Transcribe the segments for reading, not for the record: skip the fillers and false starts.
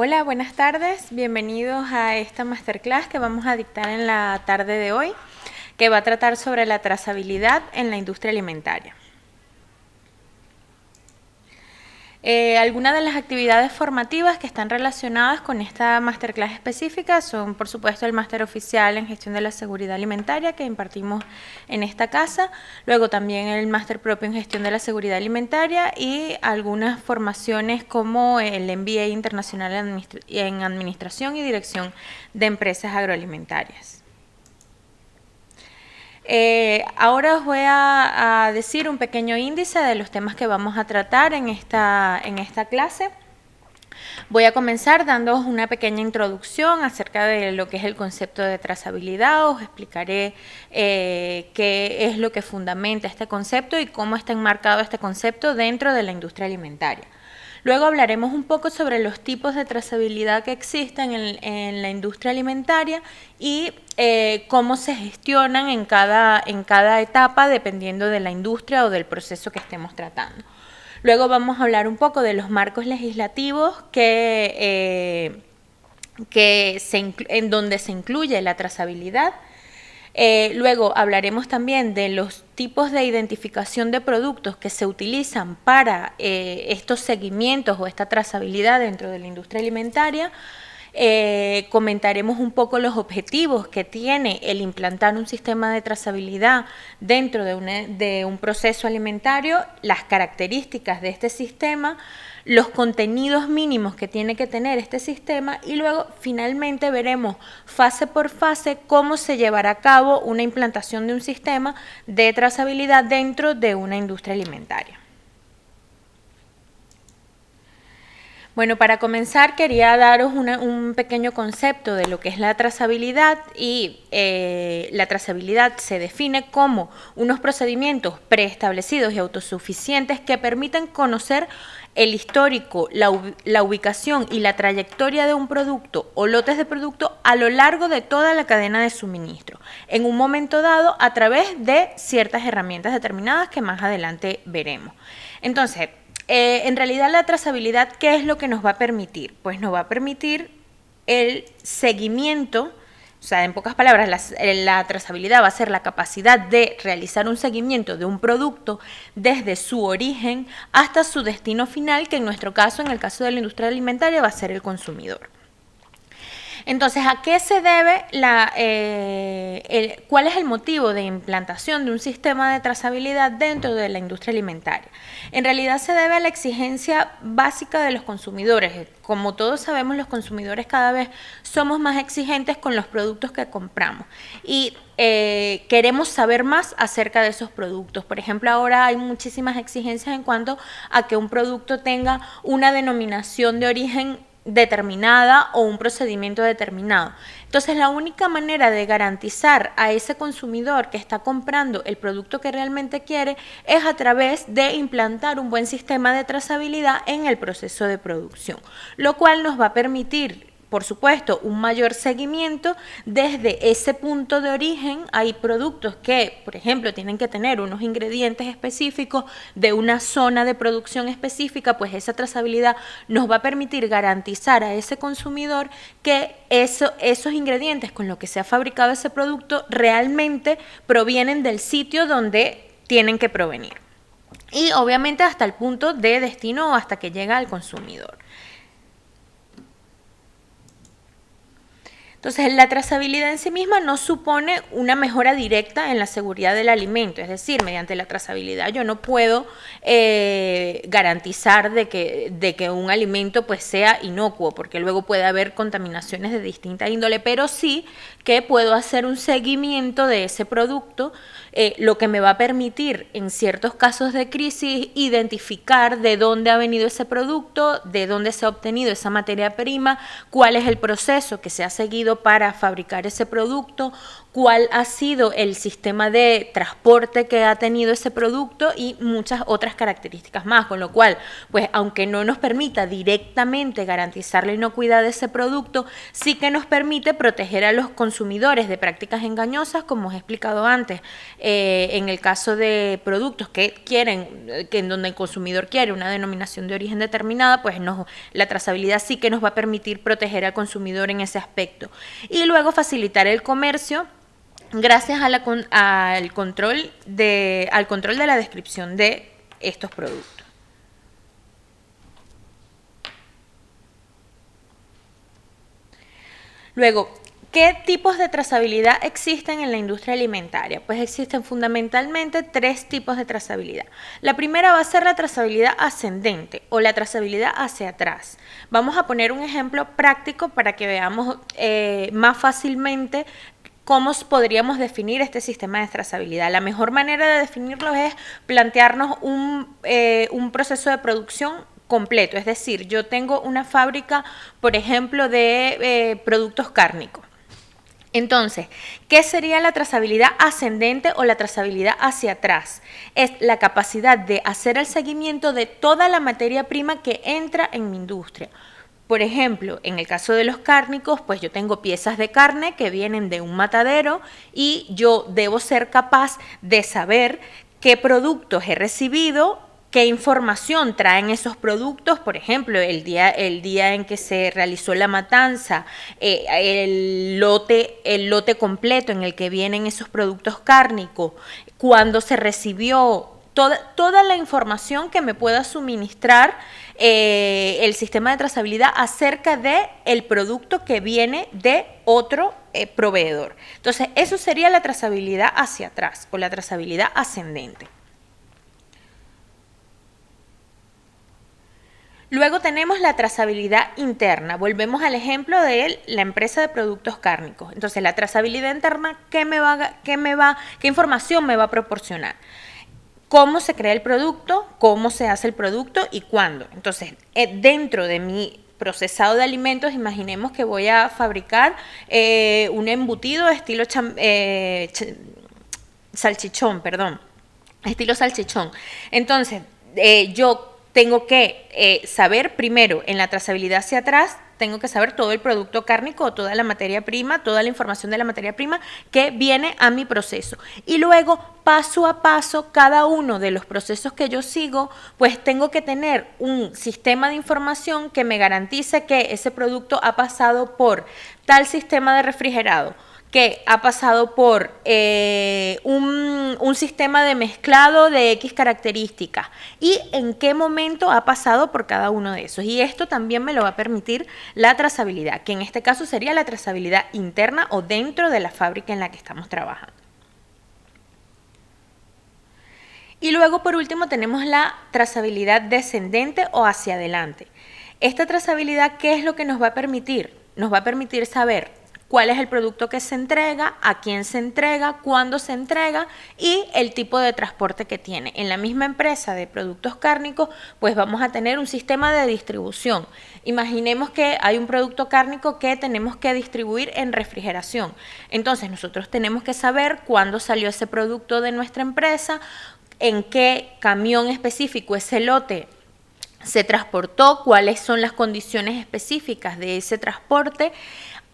Hola, buenas tardes. Bienvenidos a esta masterclass que vamos a dictar en la tarde de hoy, que va a tratar sobre la trazabilidad en la industria alimentaria. Algunas de las actividades formativas que están relacionadas con esta masterclass específica son, por supuesto, el máster oficial en gestión de la seguridad alimentaria que impartimos en esta casa, luego también el máster propio en gestión de la seguridad alimentaria y algunas formaciones como el MBA internacional en administración y dirección de empresas agroalimentarias. Ahora os voy a decir un pequeño índice de los temas que vamos a tratar en esta clase. Voy a comenzar dándoos una pequeña introducción acerca de lo que es el concepto de trazabilidad. Os explicaré qué es lo que fundamenta este concepto y cómo está enmarcado este concepto dentro de la industria alimentaria. Luego hablaremos un poco sobre los tipos de trazabilidad que existen en la industria alimentaria y cómo se gestionan en cada etapa dependiendo de la industria o del proceso que estemos tratando. Luego vamos a hablar un poco de los marcos legislativos en donde se incluye la trazabilidad. Luego hablaremos también de los tipos de identificación de productos que se utilizan para estos seguimientos o esta trazabilidad dentro de la industria alimentaria. Comentaremos un poco los objetivos que tiene el implantar un sistema de trazabilidad dentro de un proceso alimentario, las características de este sistema, los contenidos mínimos que tiene que tener este sistema y luego finalmente veremos fase por fase cómo se llevará a cabo una implantación de un sistema de trazabilidad dentro de una industria alimentaria. Bueno, para comenzar quería daros un pequeño concepto de lo que es la trazabilidad y la trazabilidad se define como unos procedimientos preestablecidos y autosuficientes que permiten conocer el histórico, la ubicación y la trayectoria de un producto o lotes de producto a lo largo de toda la cadena de suministro, en un momento dado a través de ciertas herramientas determinadas que más adelante veremos. Entonces, en realidad la trazabilidad, ¿qué es lo que nos va a permitir? Pues nos va a permitir el seguimiento, o sea, en pocas palabras, la trazabilidad va a ser la capacidad de realizar un seguimiento de un producto desde su origen hasta su destino final, que en nuestro caso, en el caso de la industria alimentaria, va a ser el consumidor. Entonces, ¿a qué se debe cuál es el motivo de implantación de un sistema de trazabilidad dentro de la industria alimentaria? En realidad se debe a la exigencia básica de los consumidores. Como todos sabemos, los consumidores cada vez somos más exigentes con los productos que compramos y queremos saber más acerca de esos productos. Por ejemplo, ahora hay muchísimas exigencias en cuanto a que un producto tenga una denominación de origen determinada o un procedimiento determinado. Entonces, la única manera de garantizar a ese consumidor que está comprando el producto que realmente quiere es a través de implantar un buen sistema de trazabilidad en el proceso de producción, lo cual nos va a permitir, por supuesto, un mayor seguimiento desde ese punto de origen. Hay productos que, por ejemplo, tienen que tener unos ingredientes específicos de una zona de producción específica, pues esa trazabilidad nos va a permitir garantizar a ese consumidor que esos ingredientes con los que se ha fabricado ese producto realmente provienen del sitio donde tienen que provenir. Y obviamente hasta el punto de destino o hasta que llega al consumidor. Entonces, la trazabilidad en sí misma no supone una mejora directa en la seguridad del alimento, es decir, mediante la trazabilidad yo no puedo garantizar de que un alimento pues sea inocuo, porque luego puede haber contaminaciones de distinta índole, pero sí que puedo hacer un seguimiento de ese producto, lo que me va a permitir en ciertos casos de crisis identificar de dónde ha venido ese producto, de dónde se ha obtenido esa materia prima, cuál es el proceso que se ha seguido para fabricar ese producto, cuál ha sido el sistema de transporte que ha tenido ese producto y muchas otras características más, con lo cual, pues aunque no nos permita directamente garantizar la inocuidad de ese producto, sí que nos permite proteger a los consumidores de prácticas engañosas, como os he explicado antes, en el caso de productos que en donde el consumidor quiere una denominación de origen determinada, pues la trazabilidad sí que nos va a permitir proteger al consumidor en ese aspecto. Y luego facilitar el comercio gracias al control de la descripción de estos productos. Luego, ¿qué tipos de trazabilidad existen en la industria alimentaria? Pues existen fundamentalmente 3 tipos de trazabilidad. La primera va a ser la trazabilidad ascendente o la trazabilidad hacia atrás. Vamos a poner un ejemplo práctico para que veamos más fácilmente ¿cómo podríamos definir este sistema de trazabilidad? La mejor manera de definirlo es plantearnos un proceso de producción completo, es decir, yo tengo una fábrica, por ejemplo, de productos cárnicos. Entonces, ¿qué sería la trazabilidad ascendente o la trazabilidad hacia atrás? Es la capacidad de hacer el seguimiento de toda la materia prima que entra en mi industria. Por ejemplo, en el caso de los cárnicos, pues yo tengo piezas de carne que vienen de un matadero y yo debo ser capaz de saber qué productos he recibido, qué información traen esos productos, por ejemplo, el día en que se realizó la matanza, el lote completo en el que vienen esos productos cárnicos, cuándo se recibió, toda la información que me pueda suministrar el sistema de trazabilidad acerca del producto que viene de otro proveedor. Entonces, eso sería la trazabilidad hacia atrás o la trazabilidad ascendente. Luego tenemos la trazabilidad interna. Volvemos al ejemplo de la empresa de productos cárnicos. Entonces, la trazabilidad interna, ¿qué información me va a proporcionar? Cómo se crea el producto, cómo se hace el producto y cuándo. Entonces, dentro de mi procesado de alimentos, imaginemos que voy a fabricar un embutido estilo salchichón, estilo salchichón. Entonces, yo tengo que saber primero en la trazabilidad hacia atrás, tengo que saber todo el producto cárnico, toda la materia prima, toda la información de la materia prima que viene a mi proceso. Y luego, paso a paso, cada uno de los procesos que yo sigo, pues tengo que tener un sistema de información que me garantice que ese producto ha pasado por tal sistema de refrigerado, que ha pasado por un sistema de mezclado de X características y en qué momento ha pasado por cada uno de esos. Y esto también me lo va a permitir la trazabilidad, que en este caso sería la trazabilidad interna o dentro de la fábrica en la que estamos trabajando. Y luego, por último, tenemos la trazabilidad descendente o hacia adelante. Esta trazabilidad, ¿qué es lo que nos va a permitir? Nos va a permitir saber cuál es el producto que se entrega, a quién se entrega, cuándo se entrega y el tipo de transporte que tiene. En la misma empresa de productos cárnicos, pues vamos a tener un sistema de distribución. Imaginemos que hay un producto cárnico que tenemos que distribuir en refrigeración. Entonces, nosotros tenemos que saber cuándo salió ese producto de nuestra empresa, en qué camión específico ese lote se transportó, cuáles son las condiciones específicas de ese transporte,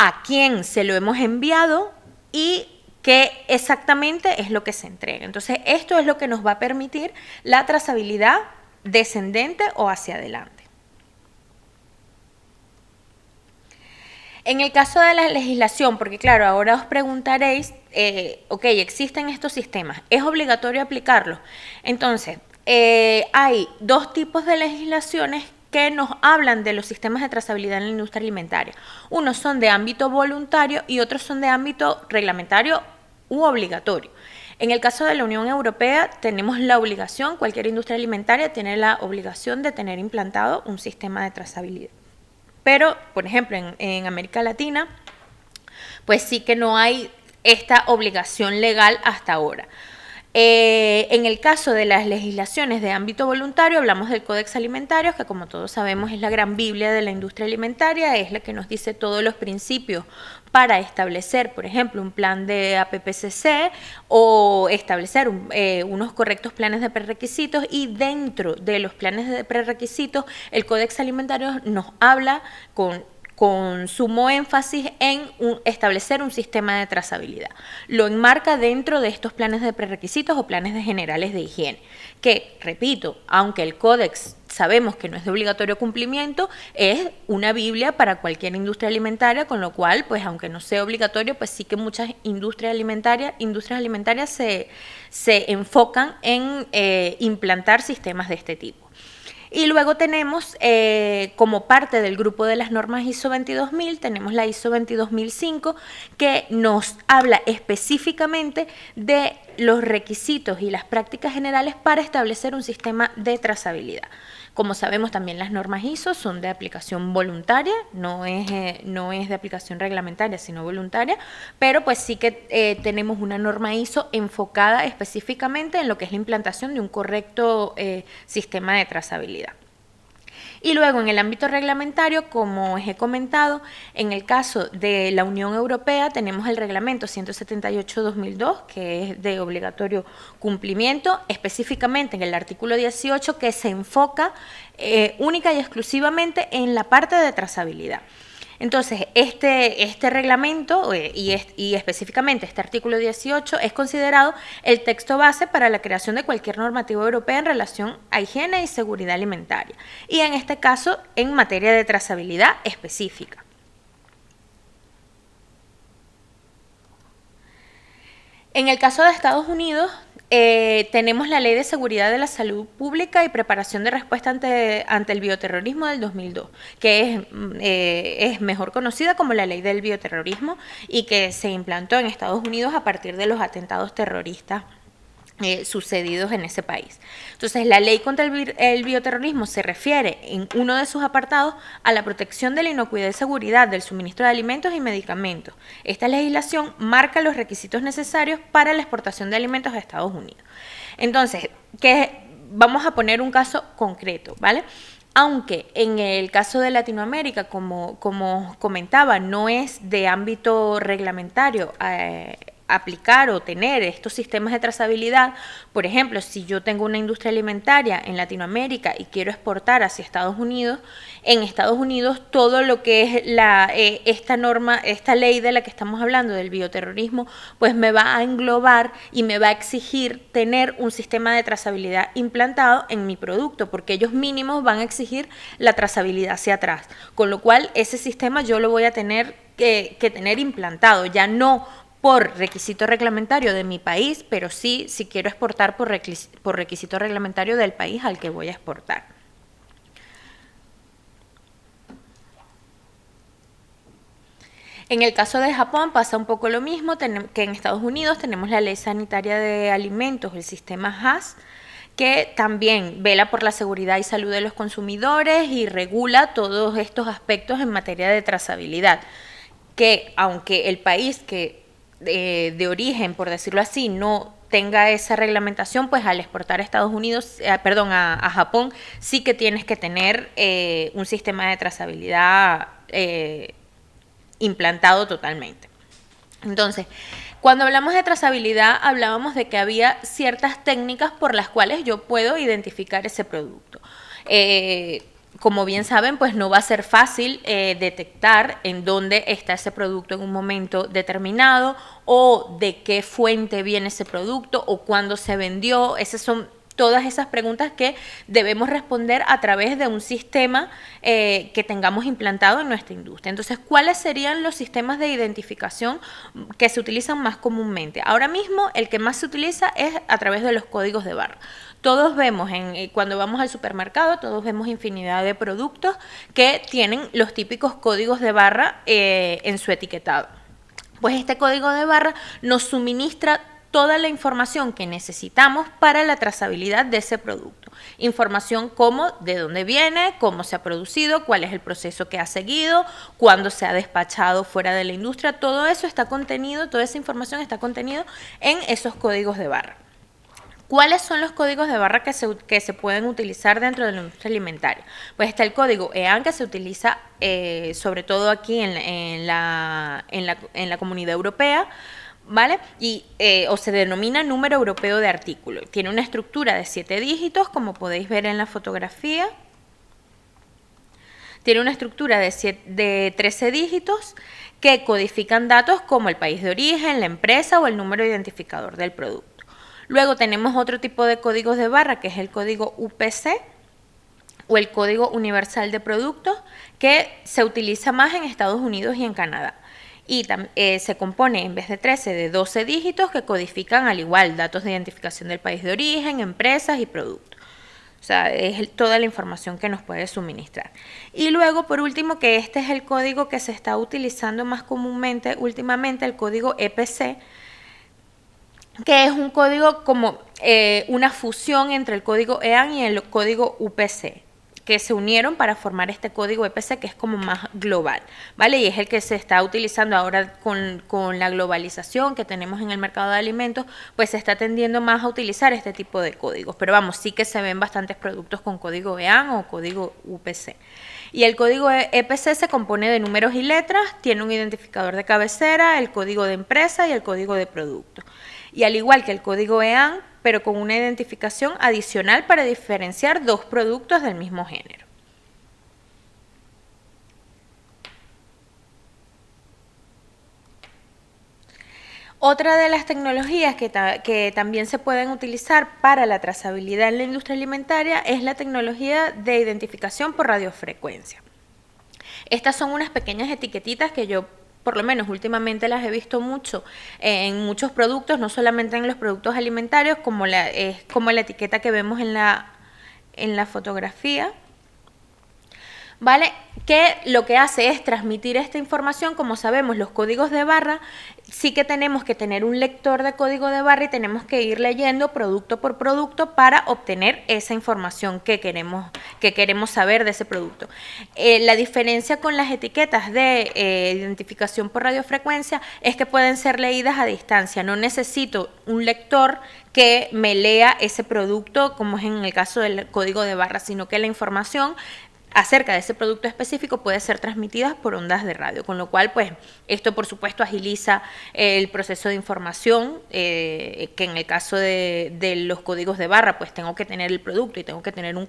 a quién se lo hemos enviado y qué exactamente es lo que se entrega. Entonces, esto es lo que nos va a permitir la trazabilidad descendente o hacia adelante. En el caso de la legislación, porque claro, ahora os preguntaréis, ok, existen estos sistemas, ¿es obligatorio aplicarlos? Entonces, hay 2 tipos de legislaciones que nos hablan de los sistemas de trazabilidad en la industria alimentaria. Unos son de ámbito voluntario y otros son de ámbito reglamentario u obligatorio. En el caso de la Unión Europea tenemos la obligación, cualquier industria alimentaria tiene la obligación de tener implantado un sistema de trazabilidad. Pero, por ejemplo, en América Latina, pues sí que no hay esta obligación legal hasta ahora. En el caso de las legislaciones de ámbito voluntario, hablamos del Códex Alimentario, que como todos sabemos es la gran Biblia de la industria alimentaria, es la que nos dice todos los principios para establecer, por ejemplo, un plan de APPCC o establecer unos correctos planes de prerequisitos, y dentro de los planes de prerequisitos el Códex Alimentario nos habla con sumo énfasis en establecer un sistema de trazabilidad. Lo enmarca dentro de estos planes de prerequisitos o planes de generales de higiene, que, repito, aunque el códex sabemos que no es de obligatorio cumplimiento, es una Biblia para cualquier industria alimentaria, con lo cual, pues aunque no sea obligatorio, pues sí que muchas industrias alimentarias se enfocan en implantar sistemas de este tipo. Y luego tenemos, como parte del grupo de las normas ISO 22000, tenemos la ISO 22005, que nos habla específicamente de los requisitos y las prácticas generales para establecer un sistema de trazabilidad. Como sabemos, también las normas ISO son de aplicación voluntaria, no es de aplicación reglamentaria, sino voluntaria, pero pues sí que tenemos una norma ISO enfocada específicamente en lo que es la implantación de un correcto sistema de trazabilidad. Y luego, en el ámbito reglamentario, como os he comentado, en el caso de la Unión Europea tenemos el reglamento 178/2002, que es de obligatorio cumplimiento, específicamente en el artículo 18, que se enfoca única y exclusivamente en la parte de trazabilidad. Entonces, este reglamento y específicamente este artículo 18 es considerado el texto base para la creación de cualquier normativa europea en relación a higiene y seguridad alimentaria, y en este caso en materia de trazabilidad específica. En el caso de Estados Unidos, tenemos la Ley de Seguridad de la Salud Pública y Preparación de Respuesta ante el Bioterrorismo del 2002, que es mejor conocida como la Ley del Bioterrorismo, y que se implantó en Estados Unidos a partir de los atentados terroristas sucedidos en ese país. Entonces, la ley contra el bioterrorismo se refiere en uno de sus apartados a la protección de la inocuidad y seguridad del suministro de alimentos y medicamentos. Esta legislación marca los requisitos necesarios para la exportación de alimentos a Estados Unidos. Entonces, vamos a poner un caso concreto, ¿vale? Aunque en el caso de Latinoamérica, como comentaba, no es de ámbito reglamentario aplicar o tener estos sistemas de trazabilidad. Por ejemplo, si yo tengo una industria alimentaria en Latinoamérica y quiero exportar hacia Estados Unidos, en Estados Unidos todo lo que es esta ley de la que estamos hablando del bioterrorismo, pues me va a englobar y me va a exigir tener un sistema de trazabilidad implantado en mi producto, porque ellos mínimos van a exigir la trazabilidad hacia atrás, con lo cual ese sistema yo lo voy a tener que tener implantado, ya no por requisito reglamentario de mi país, pero sí, si quiero exportar por requisito reglamentario del país al que voy a exportar. En el caso de Japón pasa un poco lo mismo que en Estados Unidos. Tenemos la Ley Sanitaria de Alimentos, el sistema HACCP, que también vela por la seguridad y salud de los consumidores y regula todos estos aspectos en materia de trazabilidad, que aunque el país de origen, por decirlo así, no tenga esa reglamentación, pues al exportar a Estados Unidos, a Japón, sí que tienes que tener un sistema de trazabilidad implantado totalmente. Entonces, cuando hablamos de trazabilidad, hablábamos de que había ciertas técnicas por las cuales yo puedo identificar ese producto. Como bien saben, pues no va a ser fácil detectar en dónde está ese producto en un momento determinado, o de qué fuente viene ese producto, o cuándo se vendió. Esas son todas esas preguntas que debemos responder a través de un sistema que tengamos implantado en nuestra industria. Entonces, ¿cuáles serían los sistemas de identificación que se utilizan más comúnmente? Ahora mismo, el que más se utiliza es a través de los códigos de barra. Todos vemos, cuando vamos al supermercado, todos vemos infinidad de productos que tienen los típicos códigos de barra en su etiquetado. Pues este código de barra nos suministra toda la información que necesitamos para la trazabilidad de ese producto. Información como de dónde viene, cómo se ha producido, cuál es el proceso que ha seguido, cuándo se ha despachado fuera de la industria. Todo eso está contenido, toda esa información está contenida en esos códigos de barra. ¿Cuáles son los códigos de barra que se pueden utilizar dentro de la industria alimentaria? Pues está el código EAN, que se utiliza sobre todo aquí en la Comunidad Europea, ¿vale? O se denomina número europeo de artículo. Tiene una estructura de 7 dígitos, como podéis ver en la fotografía. Tiene una estructura de 13 dígitos que codifican datos como el país de origen, la empresa o el número identificador del producto. Luego tenemos otro tipo de códigos de barra, que es el código UPC o el Código Universal de Productos, que se utiliza más en Estados Unidos y en Canadá. Y se compone, en vez de 13, de 12 dígitos que codifican al igual datos de identificación del país de origen, empresas y productos. O sea, es toda la información que nos puede suministrar. Y luego, por último, que este es el código que se está utilizando más comúnmente últimamente, el código EPC, que es un código como una fusión entre el código EAN y el código UPC, que se unieron para formar este código EPC, que es como más global, ¿vale? Y es el que se está utilizando ahora con la globalización que tenemos en el mercado de alimentos, pues se está tendiendo más a utilizar este tipo de códigos. Pero vamos, sí que se ven bastantes productos con código EAN o código UPC. Y el código EPC se compone de números y letras, tiene un identificador de cabecera, el código de empresa y el código de producto. Y al igual que el código EAN, pero con una identificación adicional para diferenciar dos productos del mismo género. Otra de las tecnologías que también se pueden utilizar para la trazabilidad en la industria alimentaria es la tecnología de identificación por radiofrecuencia. Estas son unas pequeñas etiquetitas que yo, por lo menos últimamente, las he visto mucho en muchos productos, no solamente en los productos alimentarios, como la etiqueta que vemos en la fotografía, ¿vale? Que lo que hace es transmitir esta información. Como sabemos, los códigos de barra sí que tenemos que tener un lector de código de barra y tenemos que ir leyendo producto por producto para obtener esa información que queremos saber de ese producto. La diferencia con las etiquetas de identificación por radiofrecuencia es que pueden ser leídas a distancia. No necesito un lector que me lea ese producto, como es en el caso del código de barra, sino que la información acerca de ese producto específico puede ser transmitida por ondas de radio, con lo cual pues esto por supuesto agiliza el proceso de información, que en el caso de los códigos de barra pues tengo que tener el producto y tengo que tener un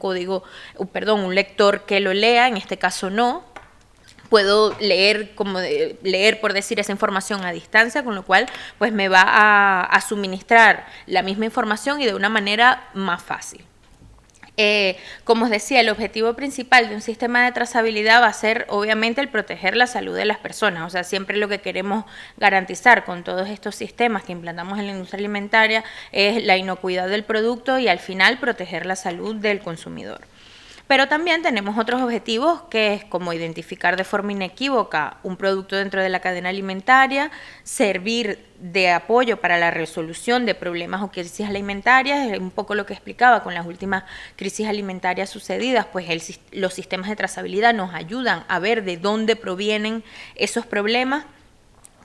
lector que lo lea. En este caso no, puedo leer por decir esa información a distancia, con lo cual pues me va a suministrar la misma información y de una manera más fácil. Como os decía, el objetivo principal de un sistema de trazabilidad va a ser obviamente el proteger la salud de las personas. O sea, siempre lo que queremos garantizar con todos estos sistemas que implantamos en la industria alimentaria es la inocuidad del producto y al final proteger la salud del consumidor. Pero también tenemos otros objetivos, que es como identificar de forma inequívoca un producto dentro de la cadena alimentaria, servir de apoyo para la resolución de problemas o crisis alimentarias, es un poco lo que explicaba con las últimas crisis alimentarias sucedidas, pues los sistemas de trazabilidad nos ayudan a ver de dónde provienen esos problemas,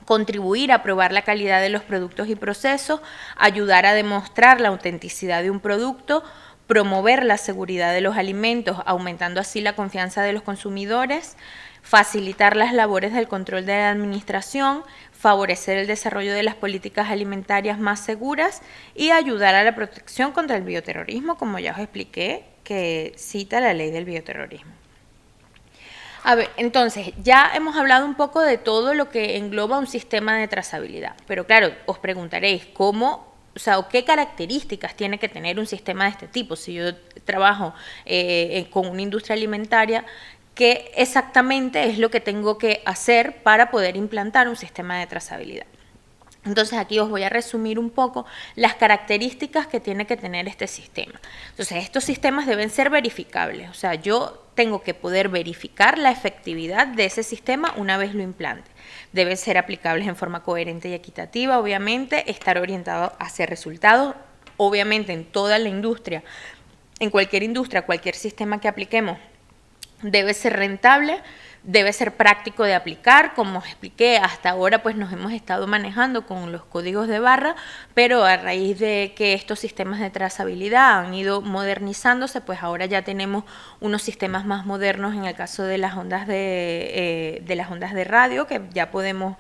contribuir a probar la calidad de los productos y procesos, ayudar a demostrar la autenticidad de un producto, promover la seguridad de los alimentos, aumentando así la confianza de los consumidores, facilitar las labores del control de la administración, favorecer el desarrollo de las políticas alimentarias más seguras y ayudar a la protección contra el bioterrorismo, como ya os expliqué, que cita la ley del bioterrorismo. A ver, entonces, ya hemos hablado un poco de todo lo que engloba un sistema de trazabilidad, pero claro, os preguntaréis qué características tiene que tener un sistema de este tipo. Si yo trabajo con una industria alimentaria, ¿qué exactamente es lo que tengo que hacer para poder implantar un sistema de trazabilidad? Entonces aquí os voy a resumir un poco las características que tiene que tener este sistema. Entonces estos sistemas deben ser verificables, o sea, yo tengo que poder verificar la efectividad de ese sistema una vez lo implante. Deben ser aplicables en forma coherente y equitativa, obviamente, estar orientados hacia resultados, obviamente en toda la industria, en cualquier industria, cualquier sistema que apliquemos debe ser rentable, debe ser práctico de aplicar. Como expliqué, hasta ahora pues nos hemos estado manejando con los códigos de barra, pero a raíz de que estos sistemas de trazabilidad han ido modernizándose, pues ahora ya tenemos unos sistemas más modernos en el caso de las ondas de radio, que ya podemos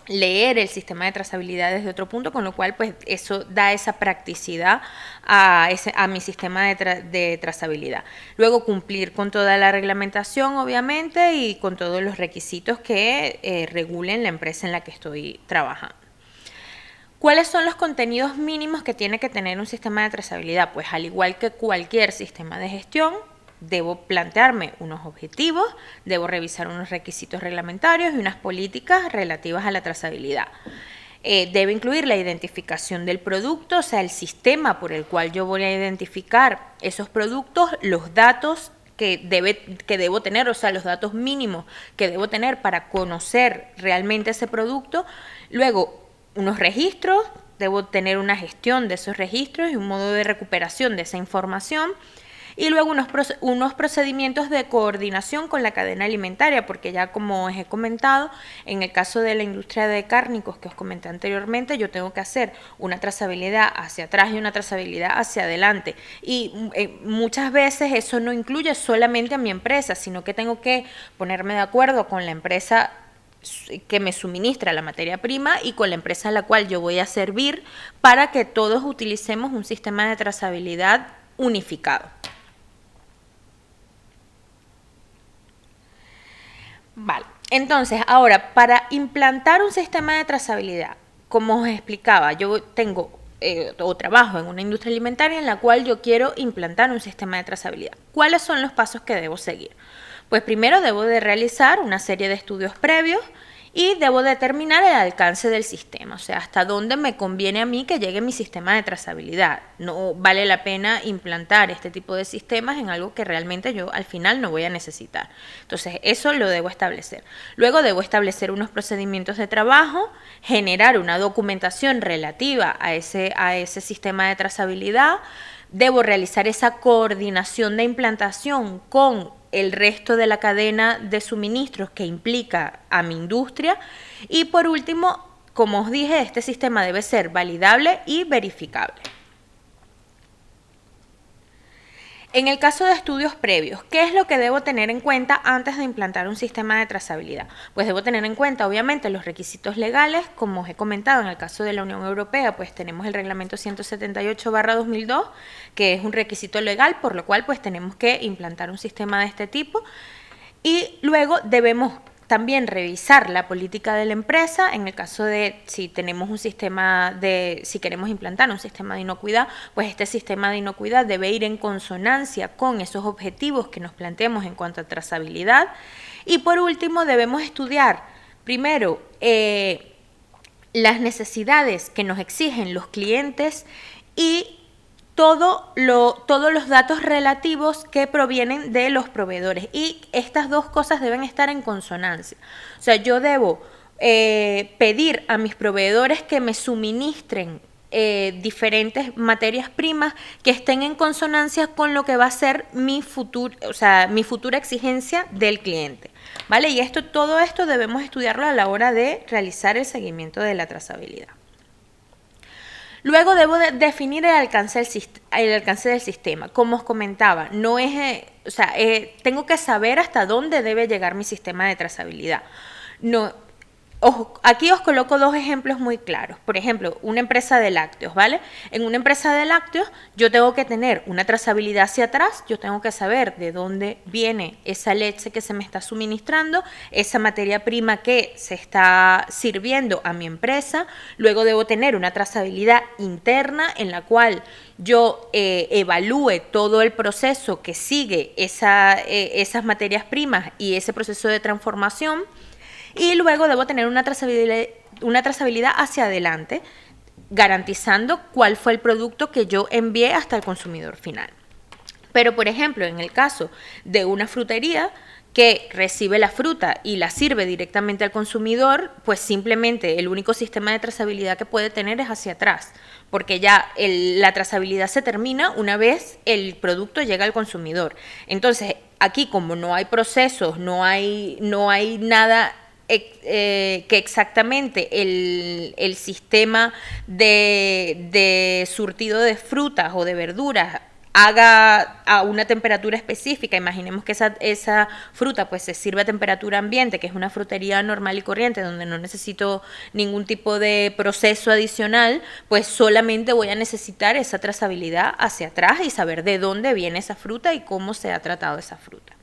leer el sistema de trazabilidad desde otro punto, con lo cual pues eso da esa practicidad a mi sistema de trazabilidad. Luego cumplir con toda la reglamentación, obviamente, y con todos los requisitos que regulen la empresa en la que estoy trabajando. ¿Cuáles son los contenidos mínimos que tiene que tener un sistema de trazabilidad? Pues al igual que cualquier sistema de gestión, debo plantearme unos objetivos, debo revisar unos requisitos reglamentarios y unas políticas relativas a la trazabilidad. Debe incluir la identificación del producto, o sea, el sistema por el cual yo voy a identificar esos productos, los datos que debo tener, o sea, los datos mínimos que debo tener para conocer realmente ese producto. Luego, unos registros, debo tener una gestión de esos registros y un modo de recuperación de esa información. Y luego unos procedimientos de coordinación con la cadena alimentaria, porque ya como os he comentado, en el caso de la industria de cárnicos que os comenté anteriormente, yo tengo que hacer una trazabilidad hacia atrás y una trazabilidad hacia adelante. Y muchas veces eso no incluye solamente a mi empresa, sino que tengo que ponerme de acuerdo con la empresa que me suministra la materia prima y con la empresa a la cual yo voy a servir, para que todos utilicemos un sistema de trazabilidad unificado. Vale, entonces ahora para implantar un sistema de trazabilidad, como os explicaba, yo tengo o trabajo en una industria alimentaria en la cual yo quiero implantar un sistema de trazabilidad. ¿Cuáles son los pasos que debo seguir? Pues primero debo de realizar una serie de estudios previos y debo determinar el alcance del sistema, o sea, hasta dónde me conviene a mí que llegue mi sistema de trazabilidad. No vale la pena implantar este tipo de sistemas en algo que realmente yo al final no voy a necesitar. Entonces, eso lo debo establecer. Luego debo establecer unos procedimientos de trabajo, generar una documentación relativa a ese sistema de trazabilidad. Debo realizar esa coordinación de implantación con el resto de la cadena de suministros que implica a mi industria. Y por último, como os dije, este sistema debe ser validable y verificable. En el caso de estudios previos, ¿qué es lo que debo tener en cuenta antes de implantar un sistema de trazabilidad? Pues debo tener en cuenta, obviamente, los requisitos legales. Como os he comentado, en el caso de la Unión Europea, pues tenemos el reglamento 178/2002, que es un requisito legal, por lo cual pues tenemos que implantar un sistema de este tipo. Y luego debemos también revisar la política de la empresa en el caso de si tenemos si queremos implantar un sistema de inocuidad, pues este sistema de inocuidad debe ir en consonancia con esos objetivos que nos planteemos en cuanto a trazabilidad. Y por último, debemos estudiar primero las necesidades que nos exigen los clientes y todos los datos relativos que provienen de los proveedores, y estas dos cosas deben estar en consonancia. O sea, yo debo pedir a mis proveedores que me suministren diferentes materias primas que estén en consonancia con lo que va a ser mi futura exigencia del cliente, ¿vale? Y todo esto debemos estudiarlo a la hora de realizar el seguimiento de la trazabilidad. Luego debo definir el alcance del sistema. Como os comentaba, tengo que saber hasta dónde debe llegar mi sistema de trazabilidad. Aquí os coloco dos ejemplos muy claros. Por ejemplo, una empresa de lácteos, ¿vale? En una empresa de lácteos yo tengo que tener una trazabilidad hacia atrás, yo tengo que saber de dónde viene esa leche que se me está suministrando, esa materia prima que se está sirviendo a mi empresa. Luego debo tener una trazabilidad interna en la cual yo evalúe todo el proceso que sigue esas materias primas y ese proceso de transformación. Y luego debo tener una trazabilidad hacia adelante, garantizando cuál fue el producto que yo envié hasta el consumidor final. Pero, por ejemplo, en el caso de una frutería que recibe la fruta y la sirve directamente al consumidor, pues simplemente el único sistema de trazabilidad que puede tener es hacia atrás, porque ya la trazabilidad se termina una vez el producto llega al consumidor. Entonces, aquí como no hay procesos, no hay nada que exactamente el sistema de surtido de frutas o de verduras haga a una temperatura específica. Imaginemos que esa fruta pues se sirve a temperatura ambiente, que es una frutería normal y corriente donde no necesito ningún tipo de proceso adicional, pues solamente voy a necesitar esa trazabilidad hacia atrás y saber de dónde viene esa fruta y cómo se ha tratado esa fruta.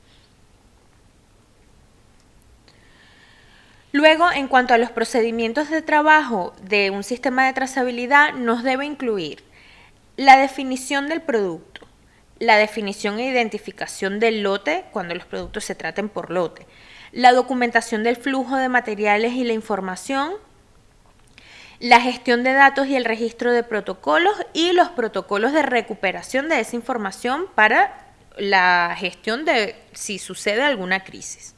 Luego, en cuanto a los procedimientos de trabajo de un sistema de trazabilidad, nos debe incluir la definición del producto, la definición e identificación del lote cuando los productos se traten por lote, la documentación del flujo de materiales y la información, la gestión de datos y el registro de protocolos y los protocolos de recuperación de esa información para la gestión de si sucede alguna crisis.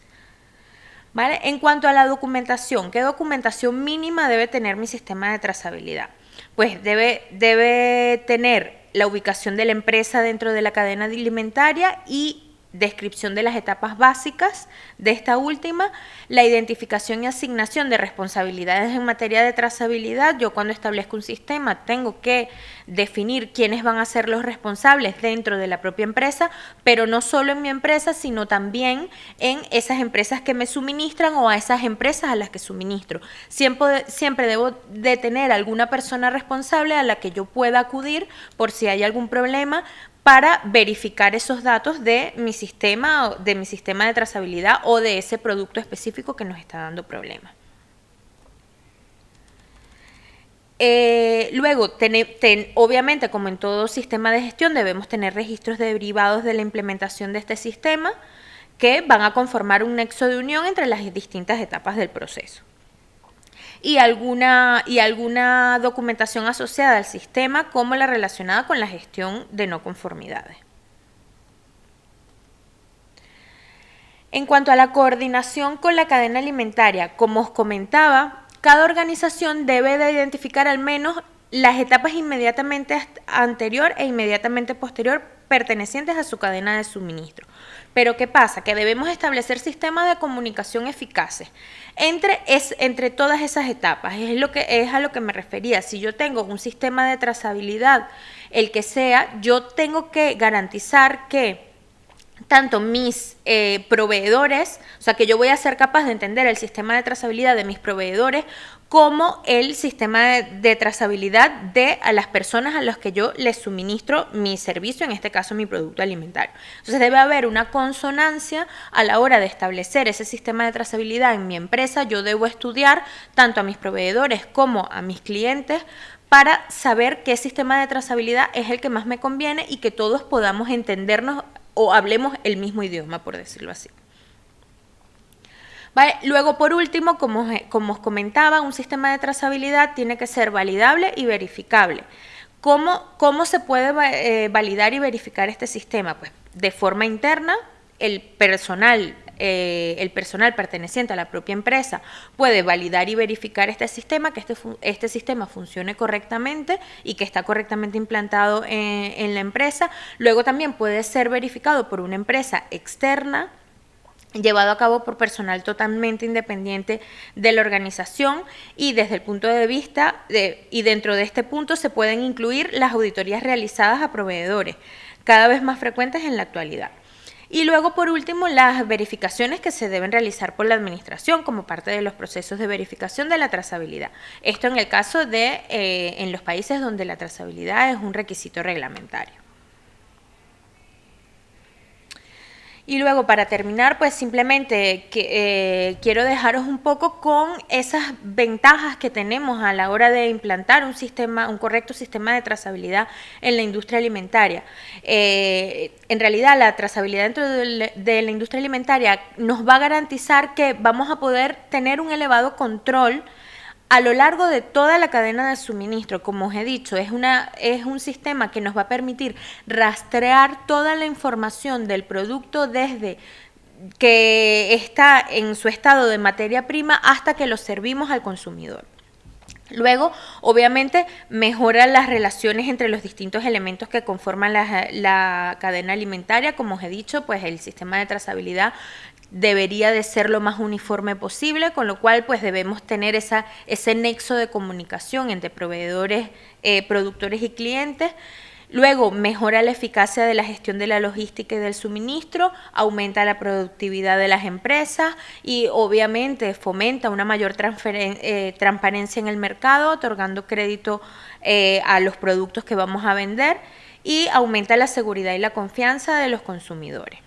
¿Vale? En cuanto a la documentación, ¿qué documentación mínima debe tener mi sistema de trazabilidad? Pues debe tener la ubicación de la empresa dentro de la cadena alimentaria y descripción de las etapas básicas de esta última, la identificación y asignación de responsabilidades en materia de trazabilidad. Yo cuando establezco un sistema tengo que definir quiénes van a ser los responsables dentro de la propia empresa, pero no solo en mi empresa, sino también en esas empresas que me suministran o a esas empresas a las que suministro. Siempre debo de tener alguna persona responsable a la que yo pueda acudir por si hay algún problema, para verificar esos datos de mi sistema de trazabilidad o de ese producto específico que nos está dando problemas. Luego, obviamente, como en todo sistema de gestión, debemos tener registros derivados de la implementación de este sistema que van a conformar un nexo de unión entre las distintas etapas del proceso. Y alguna documentación asociada al sistema como la relacionada con la gestión de no conformidades. En cuanto a la coordinación con la cadena alimentaria, como os comentaba, cada organización debe de identificar al menos las etapas inmediatamente anterior e inmediatamente posterior pertenecientes a su cadena de suministro. Pero ¿qué pasa? Que debemos establecer sistemas de comunicación eficaces entre todas esas etapas. Es a lo que me refería. Si yo tengo un sistema de trazabilidad, el que sea, yo tengo que garantizar que tanto mis proveedores, o sea que yo voy a ser capaz de entender el sistema de trazabilidad de mis proveedores como el sistema de trazabilidad de a las personas a las que yo les suministro mi servicio, en este caso mi producto alimentario. Entonces debe haber una consonancia a la hora de establecer ese sistema de trazabilidad en mi empresa. Yo debo estudiar tanto a mis proveedores como a mis clientes para saber qué sistema de trazabilidad es el que más me conviene y que todos podamos entendernos o hablemos el mismo idioma, por decirlo así. ¿Vale? Luego, por último, como os comentaba, un sistema de trazabilidad tiene que ser validable y verificable. ¿Cómo se puede validar y verificar este sistema? Pues de forma interna, el personal perteneciente a la propia empresa puede validar y verificar este sistema, que este sistema funcione correctamente y que está correctamente implantado en la empresa. Luego también puede ser verificado por una empresa externa, llevado a cabo por personal totalmente independiente de la organización, y desde el punto de vista y dentro de este punto se pueden incluir las auditorías realizadas a proveedores, cada vez más frecuentes en la actualidad. Y luego, por último, las verificaciones que se deben realizar por la administración como parte de los procesos de verificación de la trazabilidad. Esto en el caso de en los países donde la trazabilidad es un requisito reglamentario. Y luego, para terminar, pues simplemente quiero dejaros un poco con esas ventajas que tenemos a la hora de implantar un correcto sistema de trazabilidad en la industria alimentaria. En realidad, la trazabilidad dentro de la industria alimentaria nos va a garantizar que vamos a poder tener un elevado control a lo largo de toda la cadena de suministro. Como os he dicho, es un sistema que nos va a permitir rastrear toda la información del producto desde que está en su estado de materia prima hasta que lo servimos al consumidor. Luego, obviamente, mejora las relaciones entre los distintos elementos que conforman la cadena alimentaria. Como os he dicho, pues el sistema de trazabilidad debería de ser lo más uniforme posible, con lo cual pues debemos tener ese nexo de comunicación entre proveedores, productores y clientes. Luego, mejora la eficacia de la gestión de la logística y del suministro, aumenta la productividad de las empresas y obviamente fomenta una mayor transparencia en el mercado, otorgando crédito a los productos que vamos a vender y aumenta la seguridad y la confianza de los consumidores.